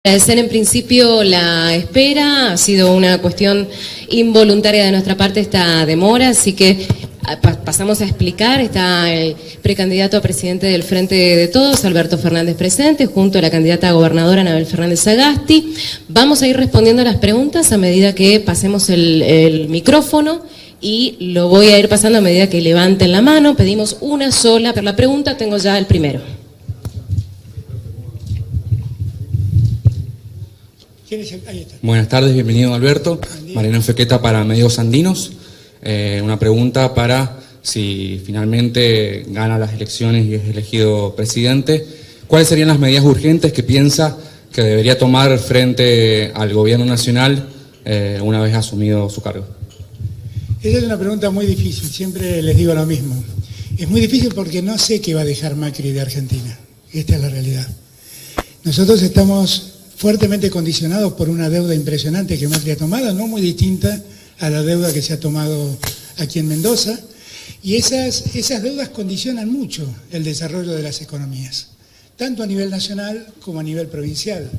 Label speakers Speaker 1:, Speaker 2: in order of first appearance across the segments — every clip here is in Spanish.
Speaker 1: Agradecer en principio la espera, ha sido una cuestión involuntaria de nuestra parte esta demora, así que pasamos a explicar. Está el precandidato a presidente del Frente de Todos, Alberto Fernández, presente, junto a la candidata a gobernadora, Anabel Fernández Sagasti. Vamos a ir respondiendo las preguntas a medida que pasemos el micrófono y lo voy a ir pasando a medida que levanten la mano. Pedimos una sola, pero la pregunta tengo ya el primero.
Speaker 2: Ahí está.
Speaker 3: Buenas tardes, bienvenido Alberto. Mariano Fequeta para Medios Andinos. Una pregunta para si finalmente gana las elecciones y es elegido presidente. ¿Cuáles serían las medidas urgentes que piensa que debería tomar frente al gobierno nacional una vez asumido su cargo?
Speaker 2: Esa es una pregunta muy difícil, siempre les digo lo mismo. Es muy difícil porque no sé qué va a dejar Macri de Argentina. Esta es la realidad. Nosotros estamos fuertemente condicionados por una deuda impresionante que Macri ha tomado, no muy distinta a la deuda que se ha tomado aquí en Mendoza, y esas deudas condicionan mucho el desarrollo de las economías, tanto a nivel nacional como a nivel provincial,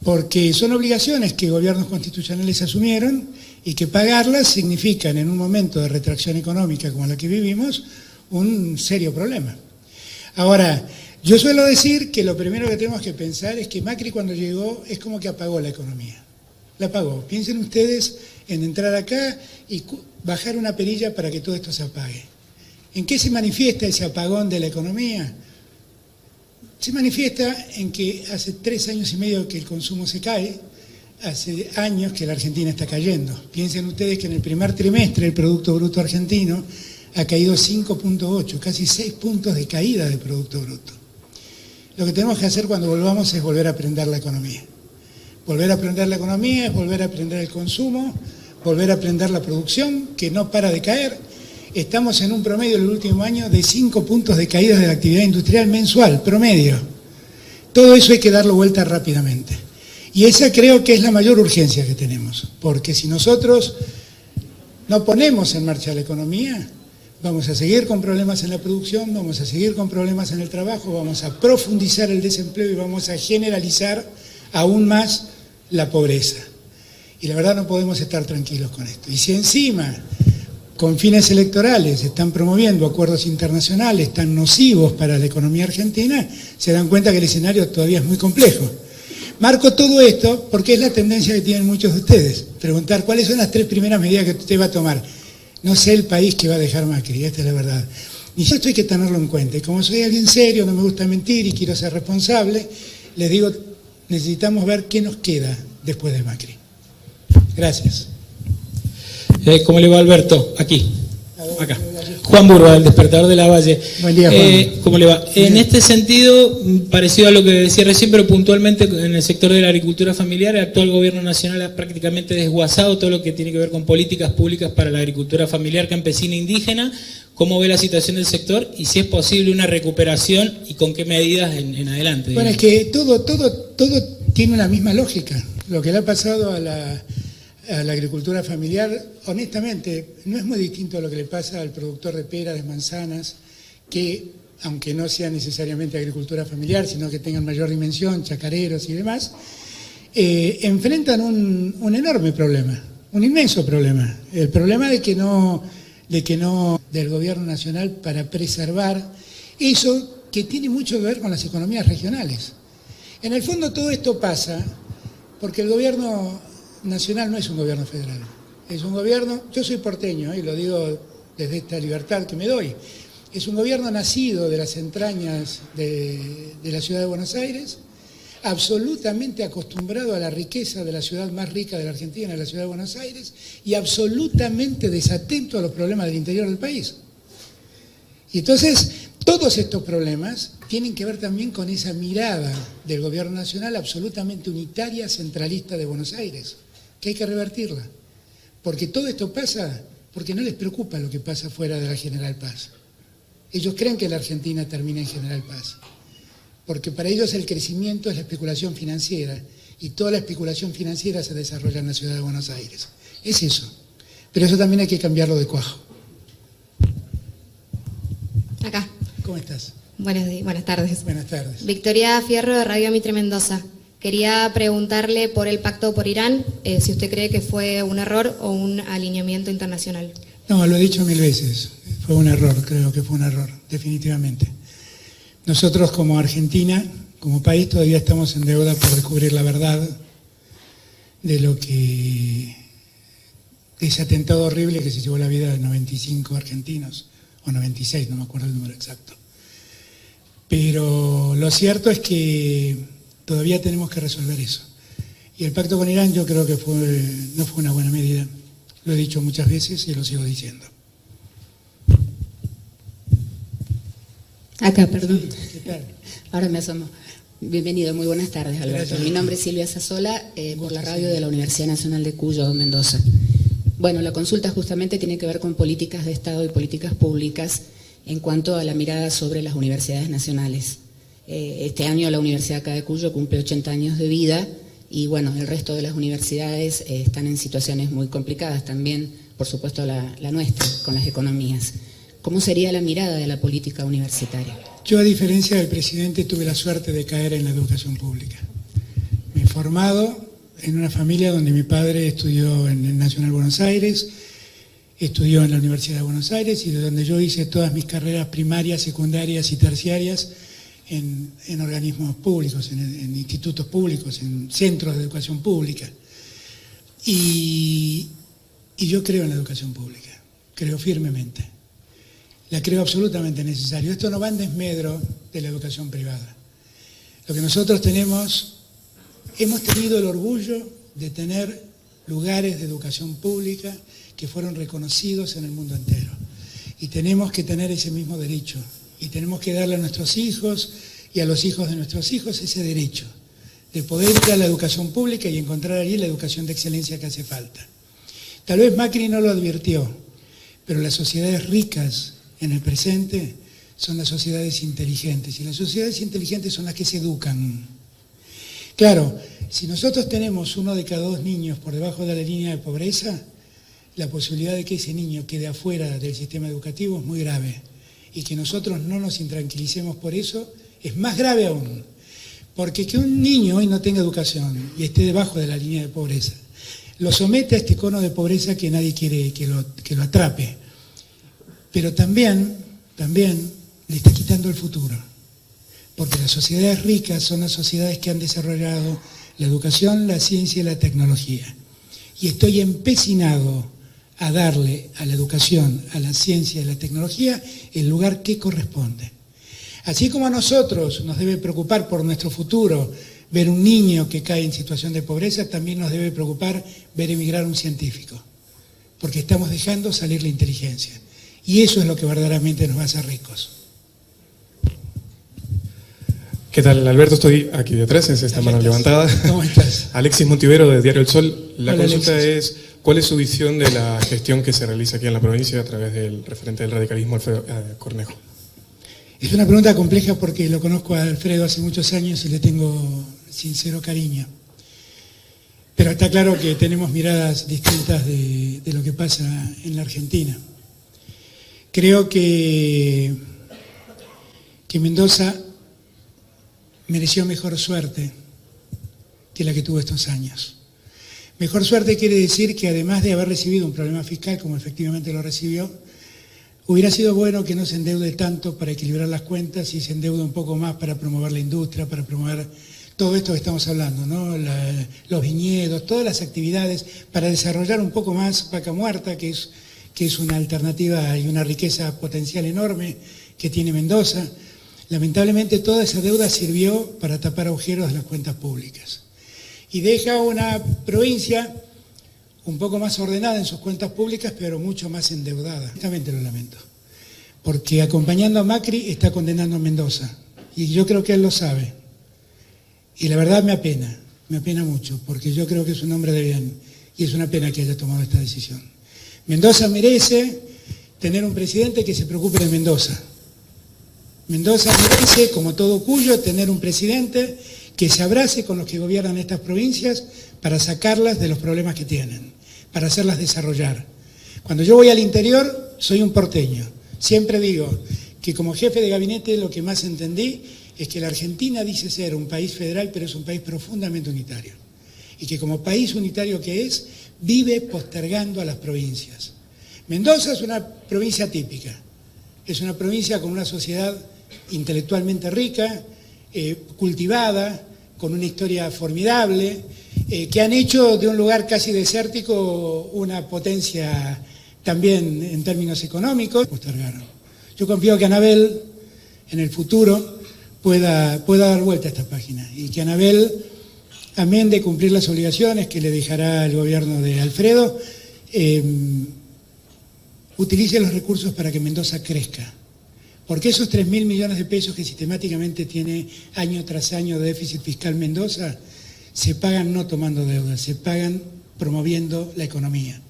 Speaker 2: porque son obligaciones que gobiernos constitucionales asumieron y que pagarlas significan, en un momento de retracción económica como la que vivimos, un serio problema. Ahora, yo suelo decir que lo primero que tenemos que pensar es que Macri cuando llegó es como que apagó la economía. La apagó. Piensen ustedes en entrar acá y bajar una perilla para que todo esto se apague. ¿En qué se manifiesta ese apagón de la economía? Se manifiesta en que hace 3 años y medio que el consumo se cae, hace años que la Argentina está cayendo. Piensen ustedes que en el primer trimestre el Producto Bruto Argentino ha caído 5.8, casi 6 puntos de caída del Producto Bruto. Lo que tenemos que hacer cuando volvamos es volver a aprender la economía. Volver a aprender la economía es volver a aprender el consumo, volver a aprender la producción, que no para de caer. Estamos en un promedio en el último año de 5 puntos de caída de la actividad industrial mensual, promedio. Todo eso hay que darlo vuelta rápidamente. Y esa creo que es la mayor urgencia que tenemos, porque si nosotros no ponemos en marcha la economía, vamos a seguir con problemas en la producción, vamos a seguir con problemas en el trabajo, vamos a profundizar el desempleo y vamos a generalizar aún más la pobreza. Y la verdad no podemos estar tranquilos con esto. Y si encima, con fines electorales, están promoviendo acuerdos internacionales tan nocivos para la economía argentina, se dan cuenta que el escenario todavía es muy complejo. Marco todo esto porque es la tendencia que tienen muchos de ustedes. Preguntar cuáles son las 3 primeras medidas que usted va a tomar. No sé el país que va a dejar Macri, esta es la verdad. Y esto hay que tenerlo en cuenta. Y como soy alguien serio, no me gusta mentir y quiero ser responsable, les digo, necesitamos ver qué nos queda después de Macri. Gracias.
Speaker 4: ¿Cómo le va, Alberto? Aquí. Acá. Juan Burba, el despertador de la Valle.
Speaker 2: Buen día, Juan.
Speaker 4: ¿Cómo le va? En este sentido, parecido a lo que decía recién, pero puntualmente en el sector de la agricultura familiar, el actual gobierno nacional ha prácticamente desguazado todo lo que tiene que ver con políticas públicas para la agricultura familiar, campesina e indígena. ¿Cómo ve la situación del sector y si es posible una recuperación y con qué medidas en adelante?
Speaker 2: Bueno, es que todo tiene una misma lógica. Lo que le ha pasado a la agricultura familiar, honestamente, no es muy distinto a lo que le pasa al productor de peras, de manzanas, que, aunque no sea necesariamente agricultura familiar, sino que tengan mayor dimensión, chacareros y demás, enfrentan un enorme problema, un inmenso problema. El problema de que no del gobierno nacional para preservar eso que tiene mucho que ver con las economías regionales. En el fondo todo esto pasa porque el gobierno nacional no es un gobierno federal, es un gobierno, yo soy porteño y lo digo desde esta libertad que me doy, es un gobierno nacido de las entrañas de la ciudad de Buenos Aires, absolutamente acostumbrado a la riqueza de la ciudad más rica de la Argentina, la ciudad de Buenos Aires, y absolutamente desatento a los problemas del interior del país. Y entonces, todos estos problemas tienen que ver también con esa mirada del gobierno nacional absolutamente unitaria, centralista de Buenos Aires, que hay que revertirla. Porque todo esto pasa porque no les preocupa lo que pasa fuera de la General Paz. Ellos creen que la Argentina termina en General Paz. Porque para ellos el crecimiento es la especulación financiera y toda la especulación financiera se desarrolla en la ciudad de Buenos Aires. Es eso. Pero eso también hay que cambiarlo de cuajo.
Speaker 5: Acá.
Speaker 2: ¿Cómo estás?
Speaker 5: Buenas tardes.
Speaker 2: Buenas tardes.
Speaker 5: Victoria Fierro de Radio Mitre Mendoza. Quería preguntarle por el pacto por Irán, si usted cree que fue un error o un alineamiento internacional.
Speaker 2: No, lo he dicho 1000 veces. Fue un error, creo que fue un error, definitivamente. Nosotros como Argentina, como país, todavía estamos en deuda por descubrir la verdad de lo que ese atentado horrible que se llevó la vida de 95 argentinos, o 96, no me acuerdo el número exacto. Pero lo cierto es que todavía tenemos que resolver eso. Y el pacto con Irán yo creo que no fue una buena medida. Lo he dicho muchas veces y lo sigo diciendo.
Speaker 6: Acá, perdón.
Speaker 2: ¿Qué tal?
Speaker 6: Ahora me asomo. Bienvenido, muy buenas tardes, Alberto.
Speaker 2: Gracias.
Speaker 6: Mi nombre es Silvia Sasola, por la radio de la Universidad Nacional de Cuyo, Mendoza. Bueno, la consulta justamente tiene que ver con políticas de Estado y políticas públicas en cuanto a la mirada sobre las universidades nacionales. Este año la Universidad acá de Cuyo cumple 80 años de vida y bueno, el resto de las universidades están en situaciones muy complicadas, también por supuesto la nuestra, con las economías. ¿Cómo sería la mirada de la política universitaria?
Speaker 2: Yo, a diferencia del presidente, tuve la suerte de caer en la educación pública. Me he formado en una familia donde mi padre estudió en el Nacional Buenos Aires, estudió en la Universidad de Buenos Aires y de donde yo hice todas mis carreras primarias, secundarias y terciarias en organismos públicos, en institutos públicos, en centros de educación pública. Y yo creo en la educación pública, creo firmemente. La creo absolutamente necesario. Esto no va en desmedro de la educación privada. Lo que nosotros hemos tenido el orgullo de tener lugares de educación pública que fueron reconocidos en el mundo entero. Y tenemos que tener ese mismo derecho. Y tenemos que darle a nuestros hijos y a los hijos de nuestros hijos ese derecho de poder ir a la educación pública y encontrar allí la educación de excelencia que hace falta. Tal vez Macri no lo advirtió, pero las sociedades ricas en el presente son las sociedades inteligentes, y las sociedades inteligentes son las que se educan. Claro, si nosotros tenemos 1 de cada 2 niños por debajo de la línea de pobreza, la posibilidad de que ese niño quede afuera del sistema educativo es muy grave, y que nosotros no nos intranquilicemos por eso es más grave aún, porque que un niño hoy no tenga educación y esté debajo de la línea de pobreza, lo somete a este cono de pobreza que nadie quiere que lo atrape. Pero también le está quitando el futuro, porque las sociedades ricas son las sociedades que han desarrollado la educación, la ciencia y la tecnología. Y estoy empecinado a darle a la educación, a la ciencia y a la tecnología el lugar que corresponde. Así como a nosotros nos debe preocupar por nuestro futuro ver un niño que cae en situación de pobreza, también nos debe preocupar ver emigrar un científico, porque estamos dejando salir la inteligencia. Y eso es lo que verdaderamente nos va a hacer ricos.
Speaker 7: ¿Qué tal, Alberto? Estoy aquí detrás, en esta mano levantada.
Speaker 2: ¿Cómo estás?
Speaker 7: Alexis Montivero, de Diario El Sol. La
Speaker 2: Hola,
Speaker 7: consulta
Speaker 2: Alexis.
Speaker 7: es, ¿cuál es su visión de la gestión que se realiza aquí en la provincia a través del referente del radicalismo, Alfredo Cornejo?
Speaker 2: Es una pregunta compleja porque lo conozco a Alfredo hace muchos años y le tengo sincero cariño. Pero está claro que tenemos miradas distintas de lo que pasa en la Argentina. Creo que Mendoza mereció mejor suerte que la que tuvo estos años. Mejor suerte quiere decir que además de haber recibido un problema fiscal, como efectivamente lo recibió, hubiera sido bueno que no se endeude tanto para equilibrar las cuentas y se endeude un poco más para promover la industria, para promover todo esto que estamos hablando, ¿no? Los viñedos, todas las actividades, para desarrollar un poco más Vaca Muerta, que es una alternativa y una riqueza potencial enorme que tiene Mendoza. Lamentablemente toda esa deuda sirvió para tapar agujeros de las cuentas públicas. Y deja una provincia un poco más ordenada en sus cuentas públicas, pero mucho más endeudada. Justamente lo lamento. Porque acompañando a Macri está condenando a Mendoza. Y yo creo que él lo sabe. Y la verdad me apena mucho, porque yo creo que es un hombre de bien. Y es una pena que haya tomado esta decisión. Mendoza merece tener un presidente que se preocupe de Mendoza. Mendoza merece, como todo Cuyo, tener un presidente que se abrace con los que gobiernan estas provincias para sacarlas de los problemas que tienen, para hacerlas desarrollar. Cuando yo voy al interior, soy un porteño. Siempre digo que como jefe de gabinete lo que más entendí es que la Argentina dice ser un país federal, pero es un país profundamente unitario. Y que como país unitario que es, vive postergando a las provincias. Mendoza es una provincia típica, es una provincia con una sociedad intelectualmente rica, cultivada, con una historia formidable, que han hecho de un lugar casi desértico una potencia también en términos económicos. Postergaron. Yo confío que Anabel en el futuro pueda dar vuelta a esta página y que Anabel, amén de cumplir las obligaciones que le dejará el gobierno de Alfredo, utilice los recursos para que Mendoza crezca. Porque esos 3.000 millones de pesos que sistemáticamente tiene año tras año de déficit fiscal Mendoza, se pagan no tomando deuda, se pagan promoviendo la economía.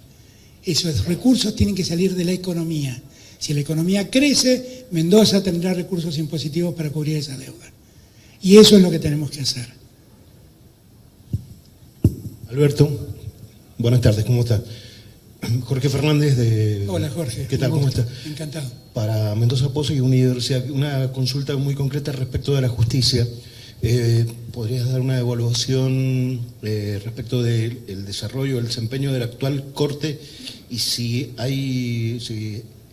Speaker 2: Esos recursos tienen que salir de la economía. Si la economía crece, Mendoza tendrá recursos impositivos para cubrir esa deuda. Y eso es lo que tenemos que hacer.
Speaker 8: Alberto, buenas tardes, ¿cómo está? Jorge Fernández de...
Speaker 2: Hola Jorge.
Speaker 8: ¿Qué tal? ¿Cómo está?
Speaker 2: Encantado. Para
Speaker 8: Mendoza Pozo y Universidad, una consulta muy concreta respecto de la justicia. ¿Podrías dar una evaluación respecto del desarrollo, el desempeño de la actual Corte y si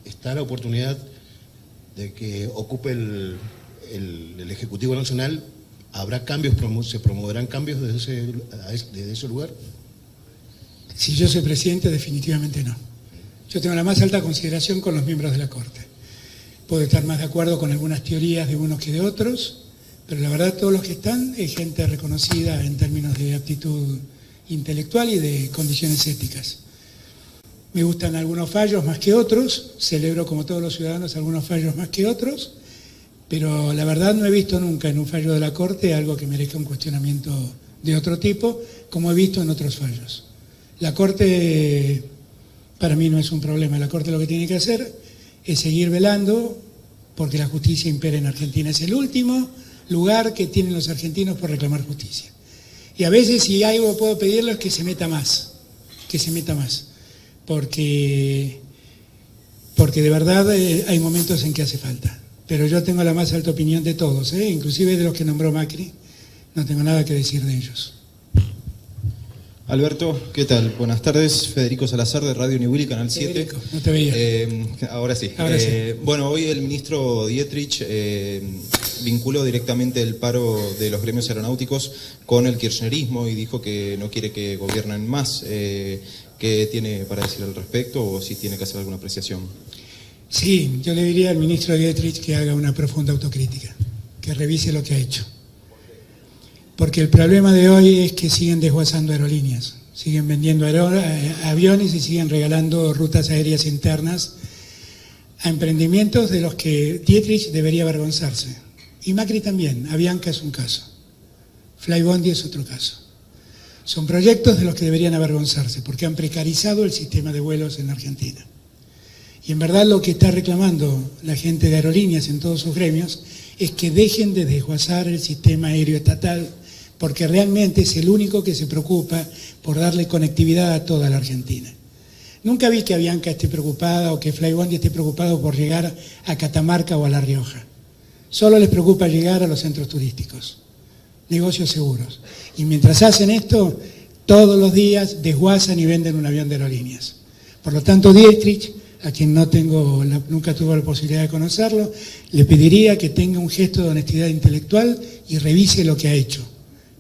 Speaker 8: está la oportunidad de que ocupe el Ejecutivo Nacional? ¿Habrá cambios, se promoverán cambios desde ese lugar?
Speaker 2: Si yo soy presidente, definitivamente no. Yo tengo la más alta consideración con los miembros de la Corte. Puedo estar más de acuerdo con algunas teorías de unos que de otros, pero la verdad todos los que están es gente reconocida en términos de aptitud intelectual y de condiciones éticas. Me gustan algunos fallos más que otros, celebro como todos los ciudadanos algunos fallos más que otros, pero la verdad no he visto nunca en un fallo de la Corte algo que merezca un cuestionamiento de otro tipo, como he visto en otros fallos. La Corte para mí no es un problema, la Corte lo que tiene que hacer es seguir velando porque la justicia impera en Argentina. Es el último lugar que tienen los argentinos por reclamar justicia. Y a veces si algo puedo pedirle es que se meta más, porque de verdad hay momentos en que hace falta. Pero yo tengo la más alta opinión de todos, inclusive de los que nombró Macri, no tengo nada que decir de ellos.
Speaker 9: Alberto, ¿qué tal? Buenas tardes, Federico Salazar de Radio Uniwili, Canal 7.
Speaker 2: Federico, no te veía.
Speaker 9: Ahora sí.
Speaker 2: Ahora sí.
Speaker 9: Bueno, hoy el ministro Dietrich vinculó directamente el paro de los gremios aeronáuticos con el kirchnerismo y dijo que no quiere que gobiernen más. ¿Qué tiene para decir al respecto o si tiene que hacer alguna apreciación?
Speaker 2: Sí, yo le diría al ministro Dietrich que haga una profunda autocrítica, que revise lo que ha hecho. Porque el problema de hoy es que siguen desguazando aerolíneas, siguen vendiendo aviones y siguen regalando rutas aéreas internas a emprendimientos de los que Dietrich debería avergonzarse. Y Macri también, Avianca es un caso, Flybondi es otro caso. Son proyectos de los que deberían avergonzarse porque han precarizado el sistema de vuelos en la Argentina. Y en verdad lo que está reclamando la gente de aerolíneas en todos sus gremios es que dejen de desguazar el sistema aéreo estatal porque realmente es el único que se preocupa por darle conectividad a toda la Argentina. Nunca vi que Avianca esté preocupada o que Flybondi esté preocupado por llegar a Catamarca o a La Rioja. Solo les preocupa llegar a los centros turísticos, negocios seguros. Y mientras hacen esto, todos los días desguazan y venden un avión de aerolíneas. Por lo tanto, Dietrich, a quien nunca tuve la posibilidad de conocerlo, le pediría que tenga un gesto de honestidad intelectual y revise lo que ha hecho.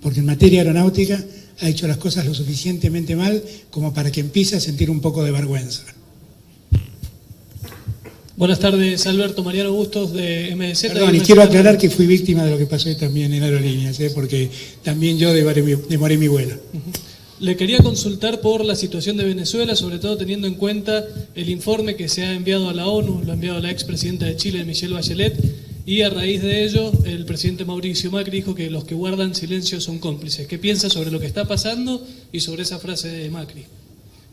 Speaker 2: Porque en materia aeronáutica ha hecho las cosas lo suficientemente mal como para que empiece a sentir un poco de vergüenza.
Speaker 10: Buenas tardes, Alberto. Mariano Bustos de MDZ.
Speaker 2: Perdón, y quiero aclarar que fui víctima de lo que pasó hoy también en aerolíneas, porque también yo demoré mi vuelo.
Speaker 10: Le quería consultar por la situación de Venezuela, sobre todo teniendo en cuenta el informe que se ha enviado a la ONU, lo ha enviado la expresidenta de Chile, Michelle Bachelet, y a raíz de ello el presidente Mauricio Macri dijo que los que guardan silencio son cómplices. ¿Qué piensa sobre lo que está pasando y sobre esa frase de Macri?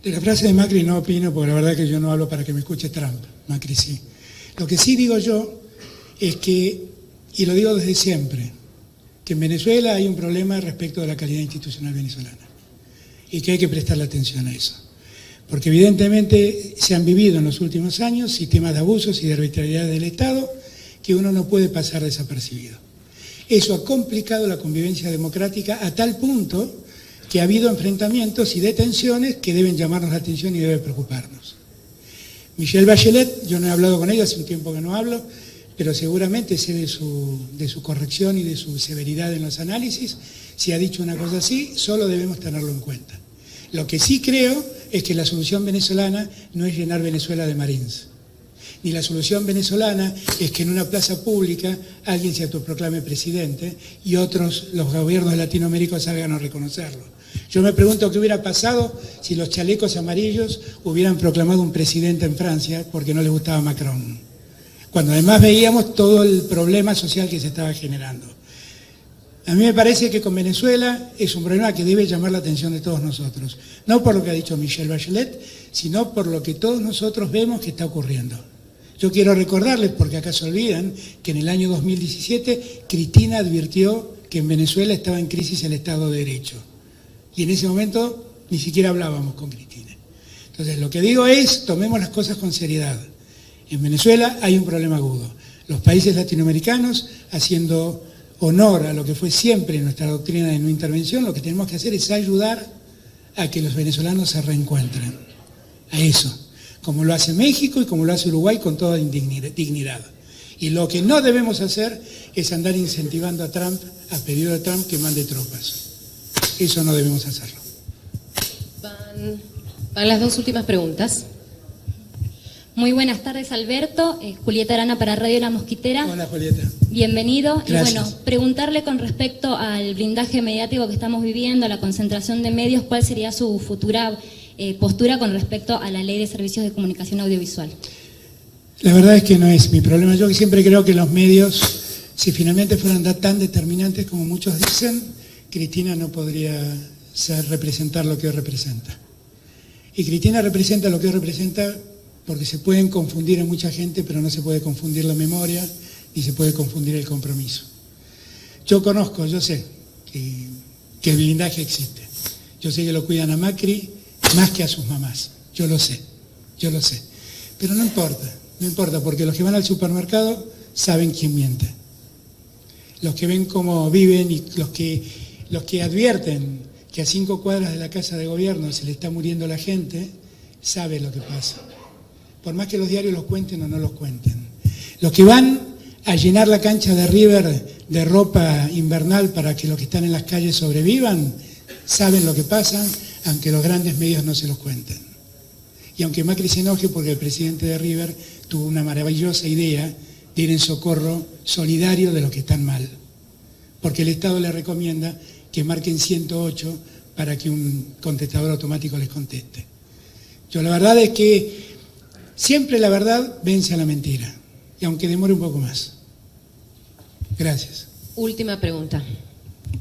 Speaker 2: De la frase de Macri no opino, porque la verdad que yo no hablo para que me escuche Trump. Macri sí. Lo que sí digo yo es que, y lo digo desde siempre, que en Venezuela hay un problema respecto de la calidad institucional venezolana y que hay que prestarle atención a eso. Porque evidentemente se han vivido en los últimos años sistemas de abusos y de arbitrariedad del Estado que uno no puede pasar desapercibido. Eso ha complicado la convivencia democrática a tal punto que ha habido enfrentamientos y detenciones que deben llamarnos la atención y deben preocuparnos. Michelle Bachelet, yo no he hablado con ella, hace un tiempo que no hablo, pero seguramente sé de su corrección y de su severidad en los análisis. Si ha dicho una cosa así, solo debemos tenerlo en cuenta. Lo que sí creo es que la solución venezolana no es llenar Venezuela de marines. Ni la solución venezolana es que en una plaza pública alguien se autoproclame presidente y otros, los gobiernos de Latinoamérica, salgan a reconocerlo. Yo me pregunto qué hubiera pasado si los chalecos amarillos hubieran proclamado un presidente en Francia porque no les gustaba Macron, cuando además veíamos todo el problema social que se estaba generando. A mí me parece que con Venezuela es un problema que debe llamar la atención de todos nosotros, no por lo que ha dicho Michelle Bachelet, sino por lo que todos nosotros vemos que está ocurriendo. Yo quiero recordarles, porque acá se olvidan, que en el año 2017 Cristina advirtió que en Venezuela estaba en crisis el Estado de Derecho. Y en ese momento ni siquiera hablábamos con Cristina. Entonces, lo que digo es, tomemos las cosas con seriedad. En Venezuela hay un problema agudo. Los países latinoamericanos, haciendo honor a lo que fue siempre nuestra doctrina de no intervención, lo que tenemos que hacer es ayudar a que los venezolanos se reencuentren. A eso. Como lo hace México y como lo hace Uruguay con toda dignidad. Y lo que no debemos hacer es andar incentivando a Trump, a pedido de Trump, que mande tropas. Eso no debemos hacerlo.
Speaker 1: Van las dos últimas preguntas.
Speaker 11: Muy buenas tardes, Alberto. Julieta Arana para Radio La Mosquitera.
Speaker 2: Hola, Julieta.
Speaker 11: Bienvenido.
Speaker 2: Gracias.
Speaker 11: Y bueno, preguntarle con respecto al blindaje mediático que estamos viviendo, a la concentración de medios, ¿cuál sería su futura postura con respecto a la Ley de Servicios de Comunicación Audiovisual?
Speaker 2: La verdad es que no es mi problema. Yo siempre creo que los medios, si finalmente fueran tan determinantes como muchos dicen, Cristina no podría representar lo que hoy representa. Y Cristina representa lo que hoy representa porque se pueden confundir a mucha gente, pero no se puede confundir la memoria ni se puede confundir el compromiso. Yo sé que el blindaje existe. Yo sé que lo cuidan a Macri más que a sus mamás. Yo lo sé. Pero no importa, porque los que van al supermercado saben quién miente. Los que ven cómo viven y los que advierten que a 5 cuadras de la casa de gobierno se le está muriendo la gente, saben lo que pasa. Por más que los diarios los cuenten o no los cuenten. Los que van a llenar la cancha de River de ropa invernal para que los que están en las calles sobrevivan, saben lo que pasa, aunque los grandes medios no se los cuenten. Y aunque Macri se enoje porque el presidente de River tuvo una maravillosa idea de ir en socorro solidario de los que están mal. Porque el Estado le recomienda que marquen 108 para que un contestador automático les conteste. Yo la verdad es que siempre la verdad vence a la mentira, y aunque demore un poco más. Gracias.
Speaker 1: Última pregunta.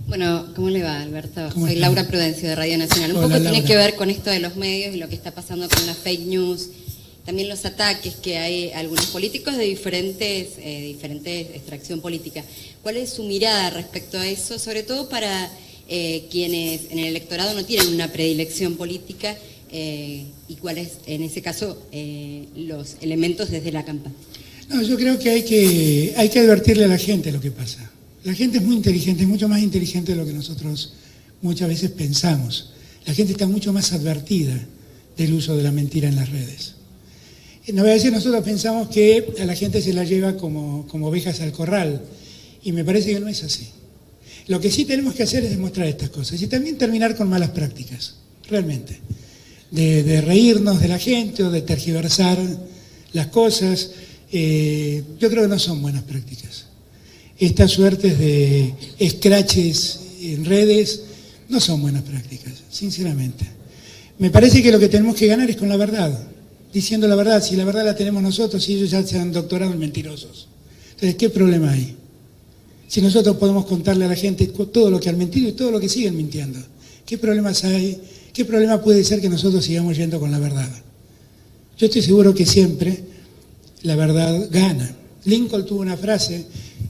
Speaker 12: Bueno, ¿cómo le va, Alberto?
Speaker 2: ¿Cómo
Speaker 12: Soy
Speaker 2: está?
Speaker 12: Laura Prudencio de Radio Nacional. Un
Speaker 2: Hola,
Speaker 12: poco tiene
Speaker 2: Laura.
Speaker 12: que ver con esto de los medios y lo que está pasando con las fake news, también los ataques que hay a algunos políticos de diferente extracción política. ¿Cuál es su mirada respecto a eso? Sobre todo para quienes en el electorado no tienen una predilección política y cuáles, en ese caso, los elementos desde la campaña.
Speaker 2: No, yo creo que hay que advertirle a la gente lo que pasa. La gente es muy inteligente, es mucho más inteligente de lo que nosotros muchas veces pensamos. La gente está mucho más advertida del uso de la mentira en las redes. A veces nosotros pensamos que a la gente se la lleva como ovejas al corral, y me parece que no es así. Lo que sí tenemos que hacer es demostrar estas cosas y también terminar con malas prácticas, realmente. De reírnos de la gente o de tergiversar las cosas, yo creo que no son buenas prácticas. Estas suertes de escraches en redes no son buenas prácticas, sinceramente. Me parece que lo que tenemos que ganar es con la verdad, diciendo la verdad. Si la verdad la tenemos nosotros, si ellos ya se han doctorado en mentirosos. Entonces, ¿qué problema hay? Si nosotros podemos contarle a la gente todo lo que han mentido y todo lo que siguen mintiendo, ¿qué problemas hay? ¿Qué problema puede ser que nosotros sigamos yendo con la verdad? Yo estoy seguro que siempre la verdad gana. Lincoln tuvo una frase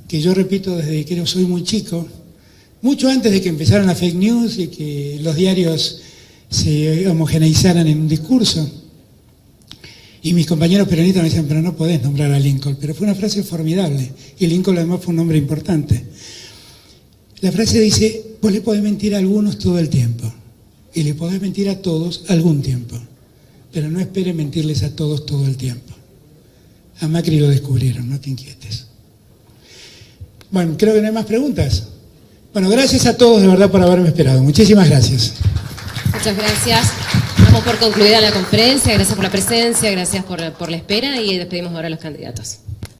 Speaker 2: que yo repito desde que soy muy chico, mucho antes de que empezaran las fake news y que los diarios se homogeneizaran en un discurso. Y mis compañeros peronistas me decían, pero no podés nombrar a Lincoln. Pero fue una frase formidable. Y Lincoln además fue un hombre importante. La frase dice, vos le podés mentir a algunos todo el tiempo y le podés mentir a todos algún tiempo, pero no esperes mentirles a todos todo el tiempo. A Macri lo descubrieron, no te inquietes. Bueno, creo que no hay más preguntas. Bueno, gracias a todos de verdad por haberme esperado. Muchísimas gracias.
Speaker 1: Muchas gracias. Damos por concluida la conferencia. Gracias por la presencia, gracias por la espera y despedimos ahora a los candidatos.